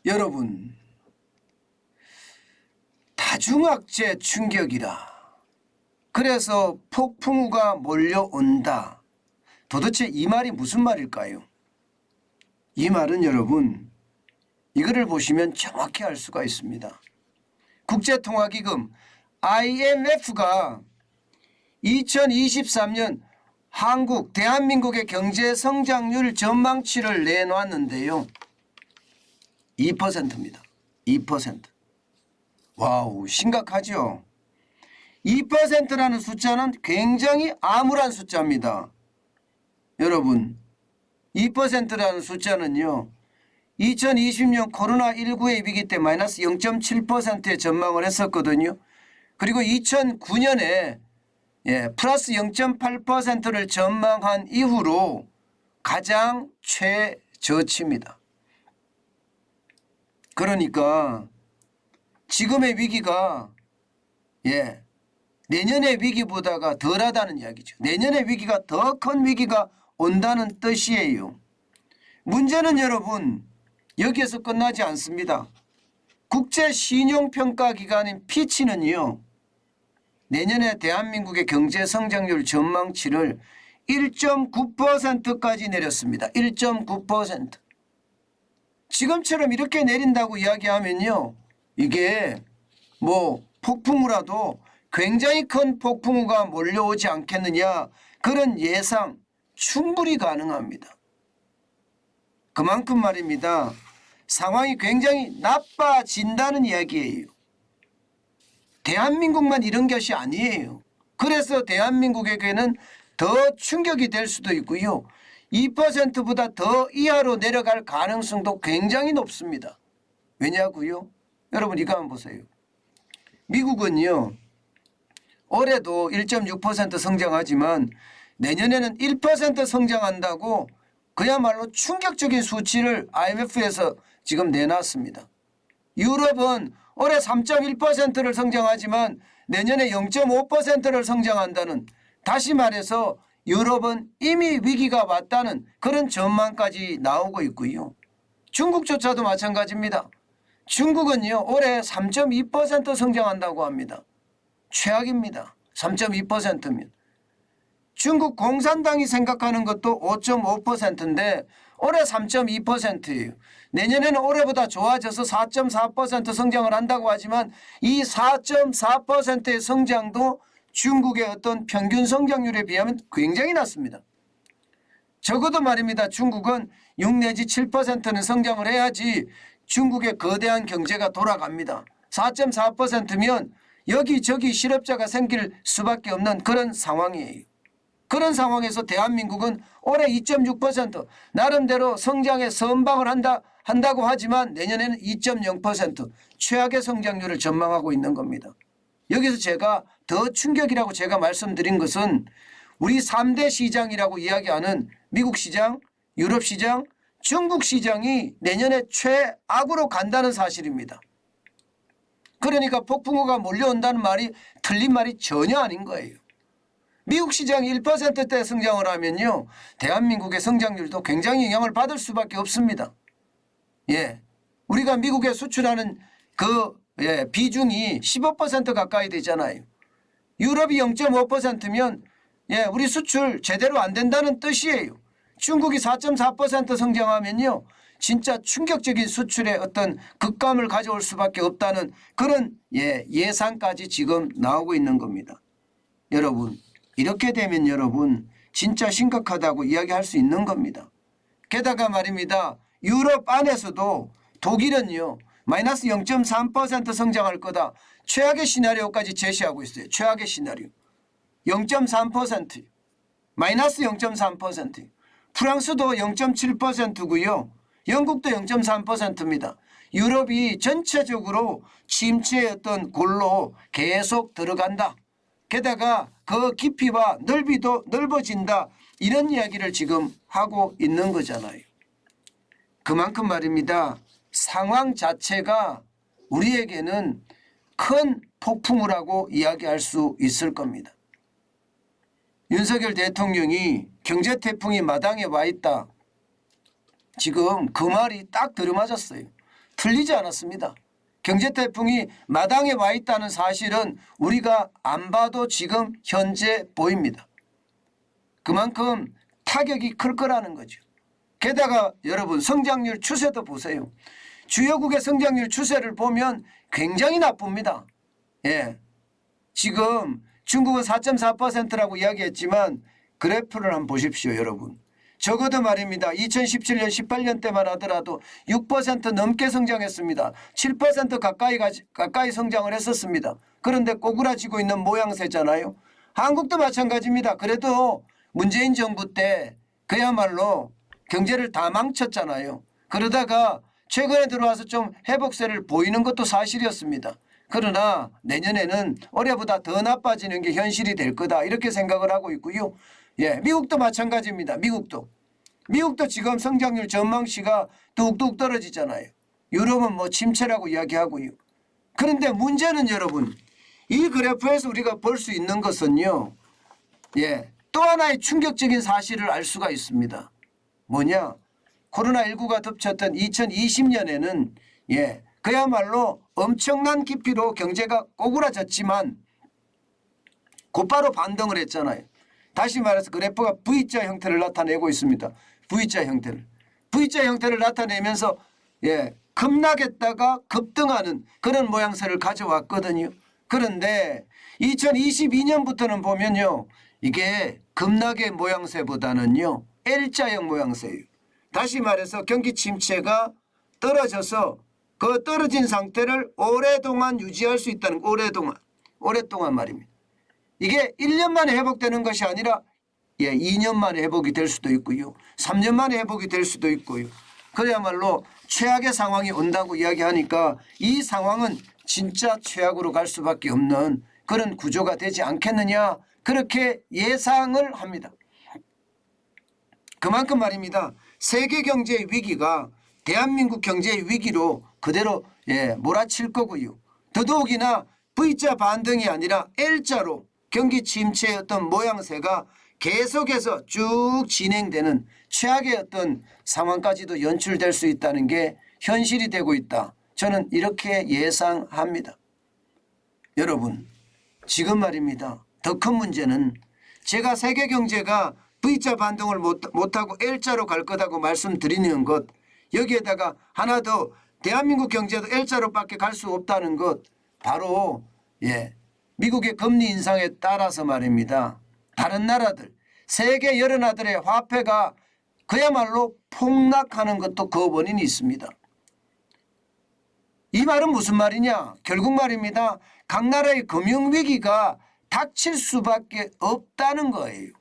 여러분, 다중악재 충격이라. 그래서 폭풍우가 몰려온다. 도대체 이 말이 무슨 말일까요? 이 말은 여러분, 이거를 보시면 정확히 알 수가 있습니다. 국제통화기금 IMF가 2023년 한국, 대한민국의 경제 성장률 전망치를 내놨는데요. 2%입니다. 2%. 와우, 심각하죠. 2%라는 숫자는 굉장히 암울한 숫자입니다. 여러분, 2%라는 숫자는요, 2020년 코로나19의 위기 때 마이너스 0.7%의 전망을 했었거든요. 그리고 2009년에 플러스 0.8%를 전망한 이후로 가장 최저치입니다. 그러니까 지금의 위기가 내년의 위기보다가 덜하다는 이야기죠. 내년의 위기가 더 큰 위기가 온다는 뜻이에요. 문제는 여러분, 여기에서 끝나지 않습니다. 국제신용평가기관인 피치는요, 내년에 대한민국의 경제성장률 전망치를 1.9%까지 내렸습니다. 1.9%. 지금처럼 이렇게 내린다고 이야기하면요, 이게 뭐 폭풍우라도 굉장히 큰 폭풍우가 몰려오지 않겠느냐, 그런 예상 충분히 가능합니다. 그만큼 말입니다, 상황이 굉장히 나빠진다는 이야기예요. 대한민국만 이런 것이 아니에요. 그래서 대한민국에게는 더 충격이 될 수도 있고요, 2%보다 더 이하로 내려갈 가능성도 굉장히 높습니다. 왜냐고요? 여러분, 이거 한번 보세요. 미국은요, 올해도 1.6% 성장하지만 내년에는 1% 성장한다고 그야말로 충격적인 수치를 IMF에서 지금 내놨습니다. 유럽은 올해 3.1%를 성장하지만 내년에 0.5%를 성장한다는, 다시 말해서 유럽은 이미 위기가 왔다는 그런 전망까지 나오고 있고요. 중국조차도 마찬가지입니다. 중국은요, 올해 3.2% 성장한다고 합니다. 최악입니다. 3.2%면. 중국 공산당이 생각하는 것도 5.5%인데 올해 3.2%예요. 내년에는 올해보다 좋아져서 4.4% 성장을 한다고 하지만 이 4.4%의 성장도 중국의 어떤 평균 성장률에 비하면 굉장히 낮습니다. 적어도 말입니다, 중국은 6 내지 7%는 성장을 해야지 중국의 거대한 경제가 돌아갑니다. 4.4%면 여기저기 실업자가 생길 수밖에 없는 그런 상황이에요. 그런 상황에서 대한민국은 올해 2.6% 나름대로 성장에 선방을 한다고 하지만 내년에는 2.0% 최악의 성장률을 전망하고 있는 겁니다. 여기서 제가 더 충격이라고 제가 말씀드린 것은 우리 3대 시장이라고 이야기하는 미국 시장, 유럽 시장, 중국 시장이 내년에 최악으로 간다는 사실입니다. 그러니까 폭풍우가 몰려온다는 말이 틀린 말이 전혀 아닌 거예요. 미국 시장이 1%대 성장을 하면요, 대한민국의 성장률도 굉장히 영향을 받을 수밖에 없습니다. 우리가 미국에 수출하는 그 비중이 15% 가까이 되잖아요. 유럽이 0.5%면 우리 수출 제대로 안 된다는 뜻이에요. 중국이 4.4% 성장하면요, 진짜 충격적인 수출의 어떤 극감을 가져올 수밖에 없다는 그런 예상까지 지금 나오고 있는 겁니다. 여러분, 이렇게 되면 여러분 진짜 심각하다고 이야기할 수 있는 겁니다. 게다가 말입니다, 유럽 안에서도 독일은요, 마이너스 0.3% 성장할 거다, 최악의 시나리오까지 제시하고 있어요. 최악의 시나리오 0.3%, 마이너스 0.3%. 프랑스도 0.7%고요. 영국도 0.3%입니다. 유럽이 전체적으로 침체의 어떤 골로 계속 들어간다. 게다가 그 깊이와 넓이도 넓어진다. 이런 이야기를 지금 하고 있는 거잖아요. 그만큼 말입니다, 상황 자체가 우리에게는 큰 폭풍우라고 이야기할 수 있을 겁니다. 윤석열 대통령이 경제태풍이 마당에 와 있다, 지금 그 말이 딱 들어맞았어요. 틀리지 않았습니다. 경제 태풍이 마당에 와 있다는 사실은 우리가 안 봐도 지금 현재 보입니다. 그만큼 타격이 클 거라는 거죠. 게다가 여러분 성장률 추세도 보세요. 주요국의 성장률 추세를 보면 굉장히 나쁩니다. 예, 지금 중국은 4.4%라고 이야기했지만 그래프를 한번 보십시오, 여러분. 적어도 말입니다. 2017년 18년 때만 하더라도 6% 넘게 성장했습니다. 7% 가까이 성장을 했었습니다. 그런데 꼬꾸라지고 있는 모양새잖아요. 한국도 마찬가지입니다. 그래도 문재인 정부 때 그야말로 경제를 다 망쳤잖아요. 그러다가 최근에 들어와서 좀 회복세를 보이는 것도 사실이었습니다. 그러나 내년에는 올해보다 더 나빠지는 게 현실이 될 거다 이렇게 생각을 하고 있고요. 예, 미국도 마찬가지입니다. 미국도 지금 성장률 전망치가 뚝뚝 떨어지잖아요. 유럽은 뭐 침체라고 이야기하고요. 그런데 문제는 여러분 이 그래프에서 우리가 볼 수 있는 것은요. 예, 또 하나의 충격적인 사실을 알 수가 있습니다. 뭐냐? 코로나19가 덮쳤던 2020년에는 예, 그야말로 엄청난 깊이로 경제가 꼬꾸라졌지만 곧바로 반등을 했잖아요. 다시 말해서 그래프가 V자 형태를 나타내고 있습니다. V자 형태를 나타내면서 예, 급락했다가 급등하는 그런 모양새를 가져왔거든요. 그런데 2022년부터는 보면요. 이게 급락의 모양새보다는요. L자형 모양새예요. 다시 말해서 경기 침체가 떨어져서 그 떨어진 상태를 오랫동안 유지할 수 있다는 오랫동안 말입니다. 이게 1년 만에 회복되는 것이 아니라 2년 만에 회복이 될 수도 있고요. 3년 만에 회복이 될 수도 있고요. 그야말로 최악의 상황이 온다고 이야기하니까 이 상황은 진짜 최악으로 갈 수밖에 없는 그런 구조가 되지 않겠느냐 그렇게 예상을 합니다. 그만큼 말입니다. 세계 경제의 위기가 대한민국 경제의 위기로 그대로 몰아칠 거고요. 더더욱이나 V자 반등이 아니라 L자로 경기 침체의 어떤 모양새가 계속해서 쭉 진행되는 최악의 어떤 상황까지도 연출될 수 있다는 게 현실이 되고 있다. 저는 이렇게 예상합니다. 여러분 지금 말입니다. 더 큰 문제는 제가 세계 경제가 V자 반등을 못하고 L자로 갈 거다고 말씀드리는 것 여기에다가 하나 더 대한민국 경제도 L자로밖에 갈 수 없다는 것 바로 미국의 금리 인상에 따라서 말입니다. 다른 나라들 세계 여러 나라들의 화폐가 그야말로 폭락하는 것도 그 원인이 있습니다. 이 말은 무슨 말이냐? 결국 말입니다. 각 나라의 금융위기가 닥칠 수밖에 없다는 거예요.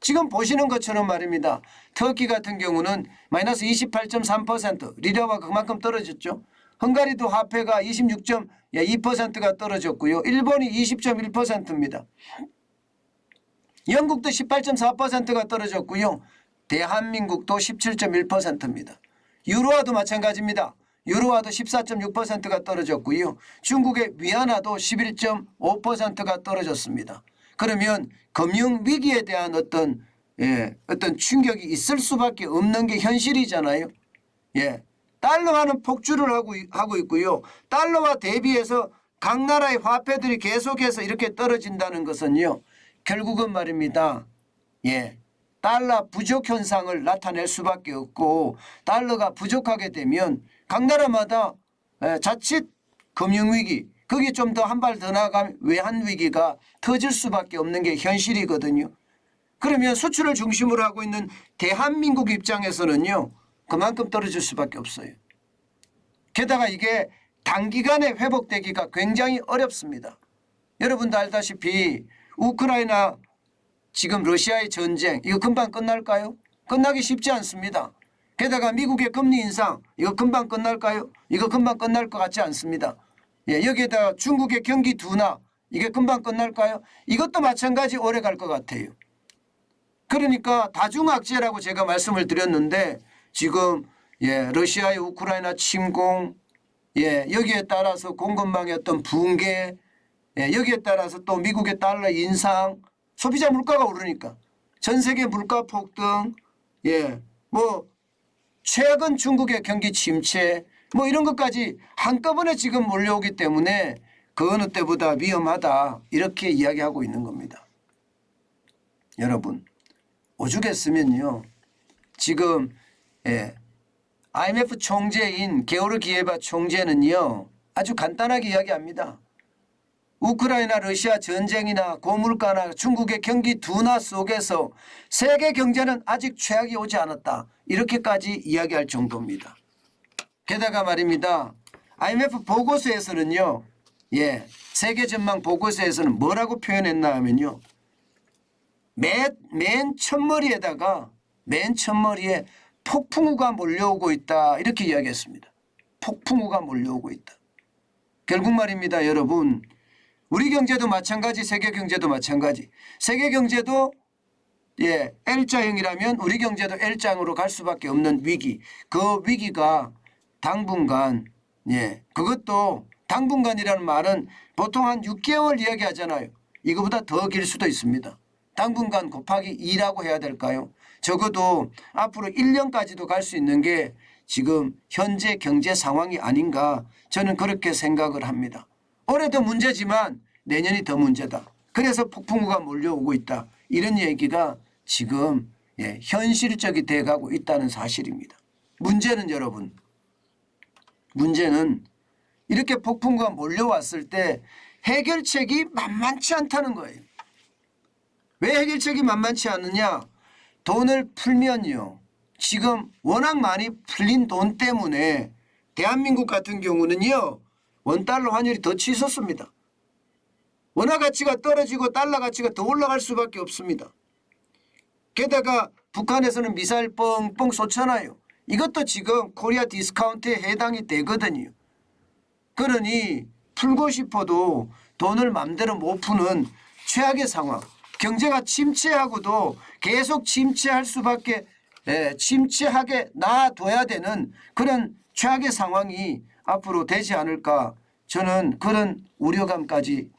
지금 보시는 것처럼 말입니다. 터키 같은 경우는 마이너스 28.3% 리라와 그만큼 떨어졌죠. 헝가리도 화폐가 26.2%가 떨어졌고요. 일본이 20.1%입니다. 영국도 18.4%가 떨어졌고요. 대한민국도 17.1%입니다. 유로화도 마찬가지입니다. 유로화도 14.6%가 떨어졌고요. 중국의 위안화도 11.5%가 떨어졌습니다. 그러면 금융위기에 대한 어떤 충격이 있을 수밖에 없는 게 현실이잖아요. 달러화는 폭주를 하고 있고요. 달러와 대비해서 각 나라의 화폐들이 계속해서 이렇게 떨어진다는 것은요. 결국은 말입니다. 달러 부족 현상을 나타낼 수밖에 없고 달러가 부족하게 되면 각 나라마다 자칫 금융위기 거기에 좀 더 한 발 더 나가면 외환위기가 터질 수밖에 없는 게 현실이거든요. 그러면 수출을 중심으로 하고 있는 대한민국 입장에서는요. 그만큼 떨어질 수밖에 없어요. 게다가 이게 단기간에 회복되기가 굉장히 어렵습니다. 여러분도 알다시피 우크라이나 지금 러시아의 전쟁 이거 금방 끝날까요? 끝나기 쉽지 않습니다. 게다가 미국의 금리 인상 이거 금방 끝날까요? 이거 금방 끝날 것 같지 않습니다. 여기에다가 중국의 경기 둔화 이게 금방 끝날까요? 이것도 마찬가지 오래 갈 것 같아요. 그러니까 다중악재라고 제가 말씀을 드렸는데 지금 러시아의 우크라이나 침공 여기에 따라서 공급망의 어떤 붕괴 여기에 따라서 또 미국의 달러 인상 소비자 물가가 오르니까 전 세계 물가 폭등 뭐 최근 중국의 경기 침체 뭐 이런 것까지 한꺼번에 지금 몰려오기 때문에 그 어느 때보다 위험하다 이렇게 이야기하고 있는 겁니다. 여러분 오죽했으면요. 지금 IMF 총재인 게오르기예바 총재는요. 아주 간단하게 이야기합니다. 우크라이나 러시아 전쟁이나 고물가나 중국의 경기 둔화 속에서 세계 경제는 아직 최악이 오지 않았다. 이렇게까지 이야기할 정도입니다. 게다가 말입니다. IMF 보고서에서는요. 세계 전망 보고서에서는 뭐라고 표현했나 하면요. 맨 첫머리에다가 맨 첫머리에 폭풍우가 몰려오고 있다. 이렇게 이야기했습니다. 폭풍우가 몰려오고 있다. 결국 말입니다. 여러분. 우리 경제도 마찬가지, 세계 경제도 마찬가지. 세계 경제도 L자형이라면 우리 경제도 L장으로 갈 수밖에 없는 위기. 그 위기가 당분간 그것도 당분간이라는 말은 보통 한 6개월 이야기하잖아요. 이거보다 더 길 수도 있습니다. 당분간 곱하기 2라고 해야 될까요? 적어도 앞으로 1년까지도 갈 수 있는 게 지금 현재 경제 상황이 아닌가 저는 그렇게 생각을 합니다. 올해도 문제지만 내년이 더 문제다. 그래서 폭풍우가 몰려오고 있다. 이런 얘기가 지금 현실적이 돼가고 있다는 사실입니다. 문제는 여러분, 문제는 이렇게 폭풍우가 몰려왔을 때 해결책이 만만치 않다는 거예요. 왜 해결책이 만만치 않느냐? 돈을 풀면요. 지금 워낙 많이 풀린 돈 때문에 대한민국 같은 경우는요. 원달러 환율이 더 치솟습니다. 원화 가치가 떨어지고 달러 가치가 더 올라갈 수밖에 없습니다. 게다가 북한에서는 미사일 뻥뻥 쏘잖아요. 이것도 지금 코리아 디스카운트에 해당이 되거든요. 그러니 풀고 싶어도 돈을 마음대로 못 푸는 최악의 상황. 경제가 침체하고도 계속 침체할 수밖에 침체하게 놔둬야 되는 그런 최악의 상황이 앞으로 되지 않을까 저는 그런 우려감까지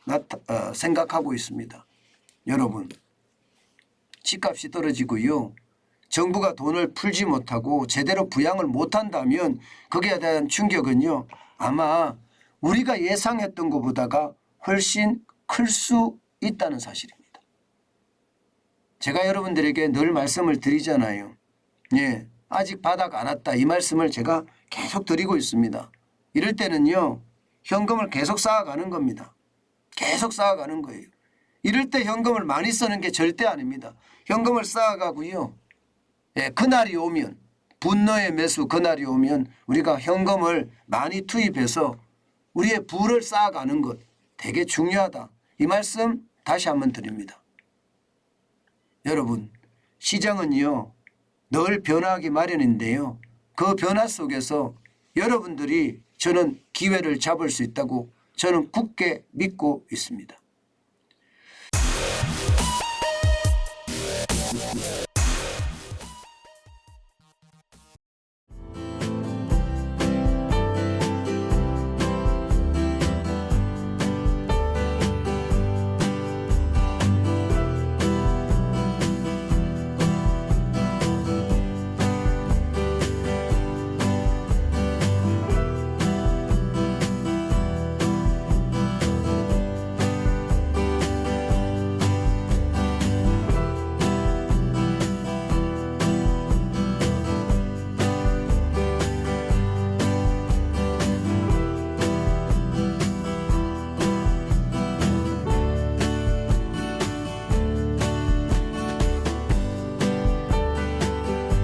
생각하고 있습니다. 여러분 집값이 떨어지고요. 정부가 돈을 풀지 못하고 제대로 부양을 못한다면 거기에 대한 충격은요. 아마 우리가 예상했던 것보다가 훨씬 클 수 있다는 사실입니다. 제가 여러분들에게 늘 말씀을 드리잖아요. 아직 바닥 안 왔다. 이 말씀을 제가 계속 드리고 있습니다. 이럴 때는요. 현금을 계속 쌓아가는 겁니다. 계속 쌓아가는 거예요. 이럴 때 현금을 많이 쓰는 게 절대 아닙니다. 현금을 쌓아가고요. 그날이 오면 분노의 매수 그날이 오면 우리가 현금을 많이 투입해서 우리의 부를 쌓아가는 것 되게 중요하다. 이 말씀 다시 한번 드립니다. 여러분 시장은요. 늘 변화하기 마련인데요. 그 변화 속에서 여러분들이 저는 기회를 잡을 수 있다고 저는 굳게 믿고 있습니다.